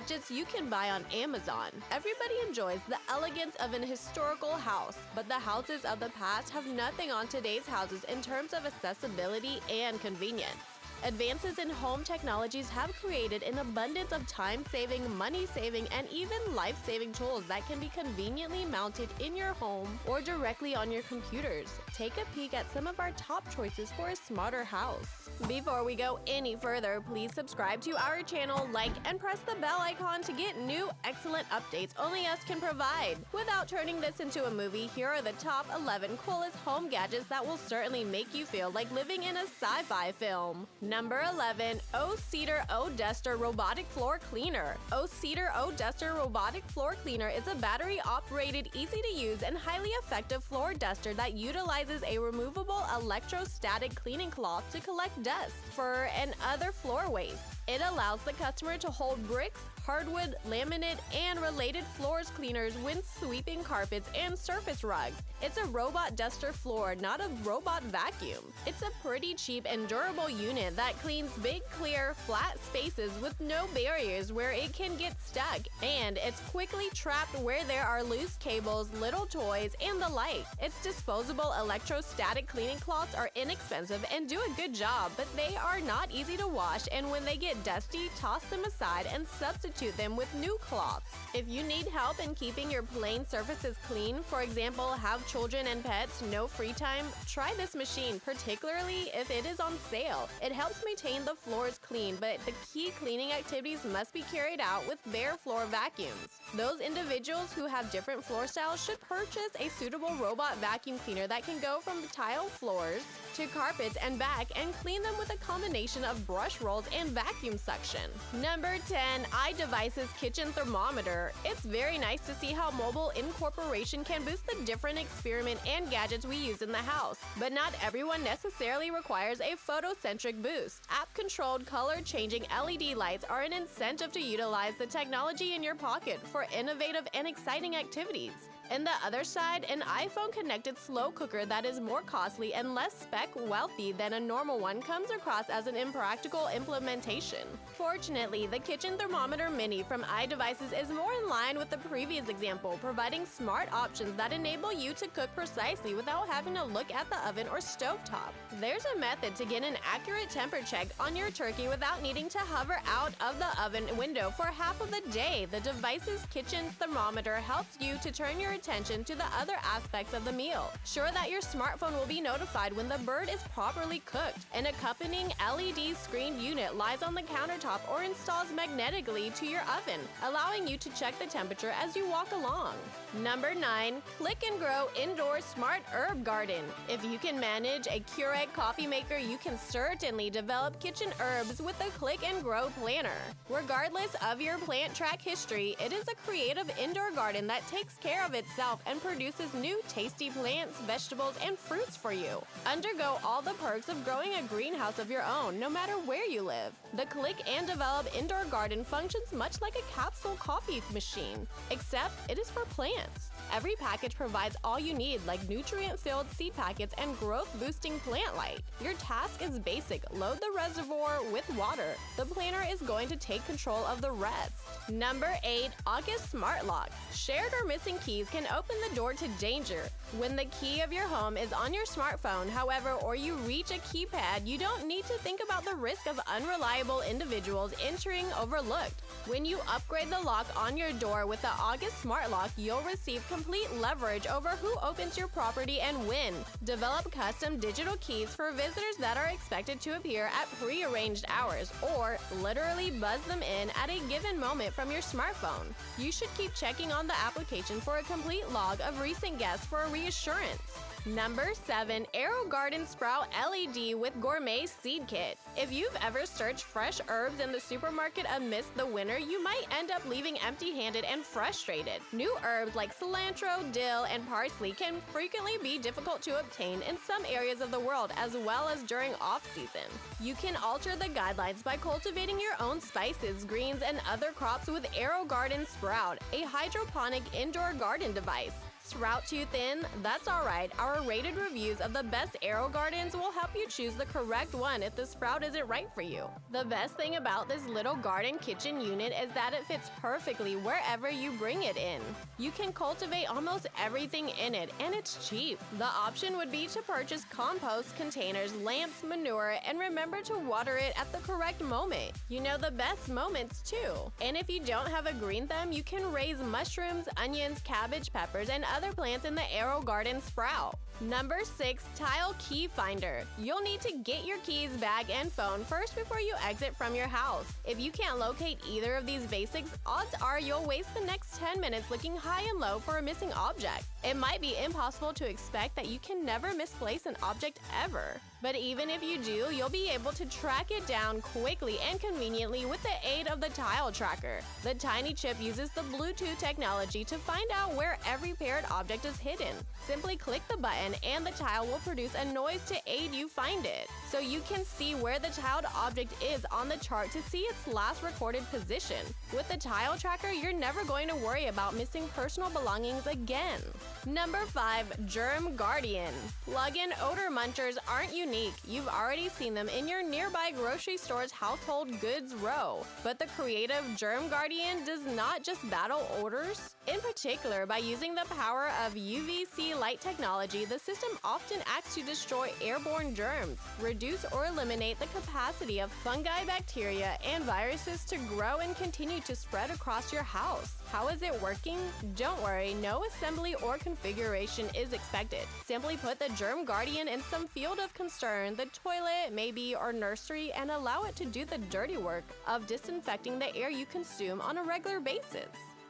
gadgets you can buy on Amazon. Everybody enjoys the elegance of an historical house, but the houses of the past have nothing on today's houses in terms of accessibility and convenience. Advances in home technologies have created an abundance of time-saving, money-saving, and even life-saving tools that can be conveniently mounted in your home or directly on your computers. Take a peek at some of our top choices for a smarter house. Before we go any further, please subscribe to our channel, like, and press the bell icon to get new, excellent updates only us can provide. Without turning this into a movie, here are the top 11 coolest home gadgets that will certainly make you feel like living in a sci-fi film. Number 11. O-Cedar O-Duster Robotic Floor Cleaner. O-Cedar O-Duster Robotic Floor Cleaner is a battery-operated, easy-to-use, and highly effective floor duster that utilizes a removable electrostatic cleaning cloth to collect dust, fur, and other floor waste. It allows the customer to hold bricks, hardwood, laminate, and related floors cleaners when sweeping carpets and surface rugs. It's a robot duster floor, not a robot vacuum. It's a pretty cheap and durable unit that cleans big, clear, flat spaces with no barriers where it can get stuck, and it's quickly trapped where there are loose cables, little toys, and the like. Its disposable electrostatic cleaning cloths are inexpensive and do a good job, but they are not easy to wash, and when they get dusty, toss them aside and substitute them with new cloths. If you need help in keeping your plain surfaces clean, for example, have children and pets, no free time, try this machine, particularly if it is on sale. It helps maintain the floors clean, but the key cleaning activities must be carried out with bare floor vacuums. Those individuals who have different floor styles should purchase a suitable robot vacuum cleaner that can go from tile floors to carpets and back and clean them with a combination of brush rolls and vacuum suction. Number 10. iDevices Kitchen Thermometer. It's very nice to see how mobile incorporation can boost the different experiment and gadgets we use in the house. But not everyone necessarily requires a photocentric boost. App-controlled color-changing LED lights are an incentive to utilize the technology in your pocket for innovative and exciting activities. On the other side, an iPhone-connected slow cooker that is more costly and less spec-wealthy than a normal one comes across as an impractical implementation. Fortunately, the Kitchen Thermometer Mini from iDevices is more in line with the previous example, providing smart options that enable you to cook precisely without having to look at the oven or stovetop. There's a method to get an accurate temperature check on your turkey without needing to hover out of the oven window for half of the day. The device's kitchen thermometer helps you to turn your attention to the other aspects of the meal. Sure that your smartphone will be notified when the bird is properly cooked. An accompanying LED screened unit lies on the countertop or installs magnetically to your oven, allowing you to check the temperature as you walk along. Number 9. Click and Grow Indoor Smart Herb Garden. If you can manage a Keurig coffee maker, you can certainly develop kitchen herbs with the Click and Grow Planner. Regardless of your plant track history, it is a creative indoor garden that takes care of itself and produces new tasty plants, vegetables, and fruits for you. Undergo all the perks of growing a greenhouse of your own, no matter where you live. The Click and Develop Indoor Garden functions much like a capsule coffee machine, except it is for plants. Every package provides all you need, like nutrient-filled seed packets and growth-boosting plant light. Your task is basic: load the reservoir with water. The planner is going to take control of the rest. Number 8. August Smart Lock. Shared or missing keys can open the door to danger. When the key of your home is on your smartphone, however, or you reach a keypad, you don't need to think about the risk of unreliable individuals entering overlooked. When you upgrade the lock on your door with the August Smart Lock, you'll receive complete leverage over who opens your property and when. Develop custom digital keys for visitors that are expected to appear at pre-arranged hours, or literally buzz them in at a given moment from your smartphone. You should keep checking on the application for a complete log of recent guests for reassurance. Number 7. AeroGarden Sprout LED with Gourmet Seed Kit. If you've ever searched fresh herbs in the supermarket amidst the winter, you might end up leaving empty-handed and frustrated. New herbs like cilantro, dill, and parsley can frequently be difficult to obtain in some areas of the world, as well as during off-season. You can alter the guidelines by cultivating your own spices, greens, and other crops with AeroGarden Sprout, a hydroponic indoor garden device. Sprout too thin? That's alright. Our rated reviews of the best AeroGardens will help you choose the correct one if the sprout isn't right for you. The best thing about this little garden kitchen unit is that it fits perfectly wherever you bring it in. You can cultivate almost everything in it, and it's cheap. The option would be to purchase compost, containers, lamps, manure, and remember to water it at the correct moment. You know the best moments too. And if you don't have a green thumb, you can raise mushrooms, onions, cabbage, peppers, and other plants in the AeroGarden sprout. Number 6. Tile Key Finder. You'll need to get your keys, bag, and phone first before you exit from your house. If you can't locate either of these basics, odds are you'll waste the next 10 minutes looking high and low for a missing object. It might be impossible to expect that you can never misplace an object ever. But even if you do, you'll be able to track it down quickly and conveniently with the aid of the Tile Tracker. The tiny chip uses the Bluetooth technology to find out where every paired object is hidden. Simply click the button and the tile will produce a noise to aid you find it. So you can see where the tiled object is on the chart to see its last recorded position. With the Tile Tracker, you're never going to worry about missing personal belongings again. Number 5. Germ Guardian. Plug-in odor munchers aren't unique. You've already seen them in your nearby grocery store's household goods row. But the creative Germ Guardian does not just battle odors. In particular, by using the power of UVC light technology, the system often acts to destroy airborne germs, reduce or eliminate the capacity of fungi, bacteria, and viruses to grow and continue to spread across your house. How is it working? Don't worry, no assembly or configuration is expected. Simply put the Germ Guardian in some field of concern, the toilet, maybe, or nursery, and allow it to do the dirty work of disinfecting the air you consume on a regular basis.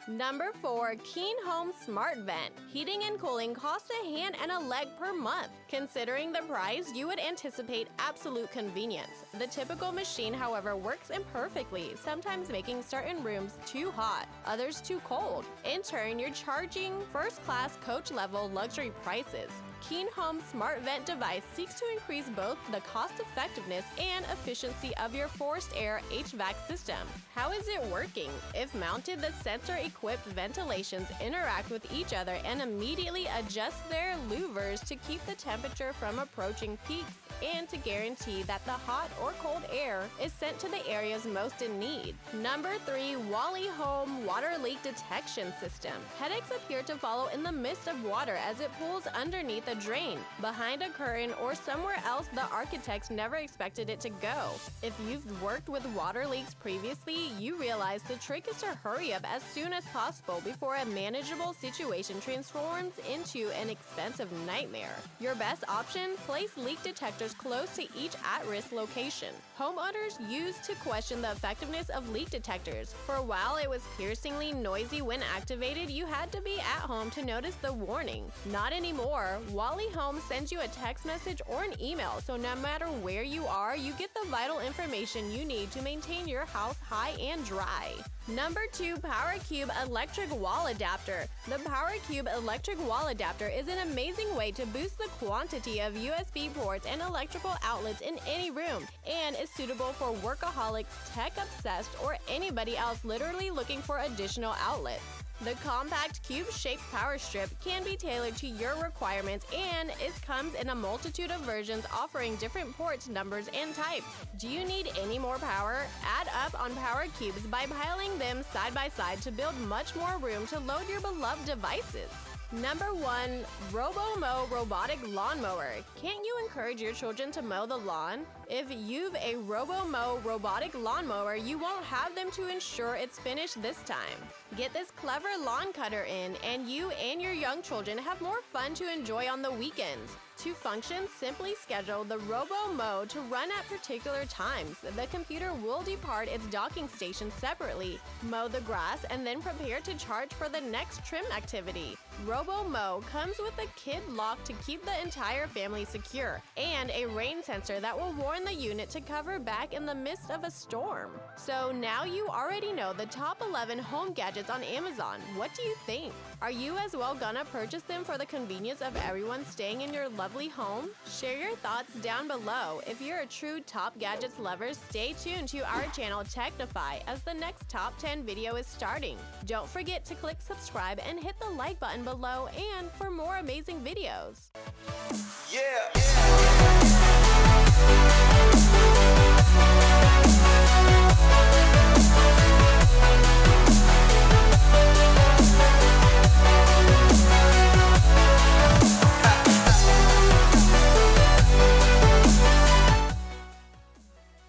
Number 4. Keen Home Smart Vent. Heating and cooling costs a hand and a leg per month. Considering the price, you would anticipate absolute convenience. The typical machine, however, works imperfectly, sometimes making certain rooms too hot, others too cold. In turn, you're charging first-class coach-level luxury prices. Keen Home Smart Vent device seeks to increase both the cost-effectiveness and efficiency of your forced air HVAC system. How is it working? If mounted, the sensor-equipped ventilations interact with each other and immediately adjust their louvers to keep the temperature from approaching peaks and to guarantee that the hot or cold air is sent to the areas most in need. Number 3. Wally Home Water Leak Detection System. Headaches appear to follow in the midst of water as it pools underneath a drain, behind a curtain, or somewhere else the architect never expected it to go. If you've worked with water leaks previously, you realize the trick is to hurry up as soon as possible before a manageable situation transforms into an expensive nightmare. Your best option? Place leak detectors close to each at-risk location. Homeowners used to question the effectiveness of leak detectors. For a while, it was piercingly noisy when activated. You had to be at home to notice the warning. Not anymore. Wally Home sends you a text message or an email, so no matter where you are, you get the vital information you need to maintain your house high and dry. Number 2. PowerCube Electric Wall Adapter. The PowerCube Electric Wall Adapter is an amazing way to boost the quantity of USB ports and electrical outlets in any room, and is suitable for workaholics, tech-obsessed, or anybody else literally looking for additional outlets. The compact cube-shaped power strip can be tailored to your requirements and comes in a multitude of versions offering different port numbers and types. Do you need any more power? Add up on power cubes by piling them side by side to build much more room to load your beloved devices. Number 1. RoboMow Robotic Lawnmower. Can't you encourage your children to mow the lawn? If you've a RoboMow robotic lawnmower, you won't have them to ensure it's finished this time. Get this clever lawn cutter in, and you and your young children have more fun to enjoy on the weekends. To function, simply schedule the RoboMow to run at particular times. The computer will depart its docking station separately, mow the grass, and then prepare to charge for the next trim activity. RoboMow comes with a kid lock to keep the entire family secure, and a rain sensor that will warn the unit to cover back in the midst of a storm. So now you already know the top 11 home gadgets on Amazon. What do you think? Are you as well gonna purchase them for the convenience of everyone staying in your lovely lovely home? Share your thoughts down below. If you're a true Top Gadgets lover, stay tuned to our channel Technify as the next Top 10 video is starting. Don't forget to click subscribe and hit the like button below and for more amazing videos.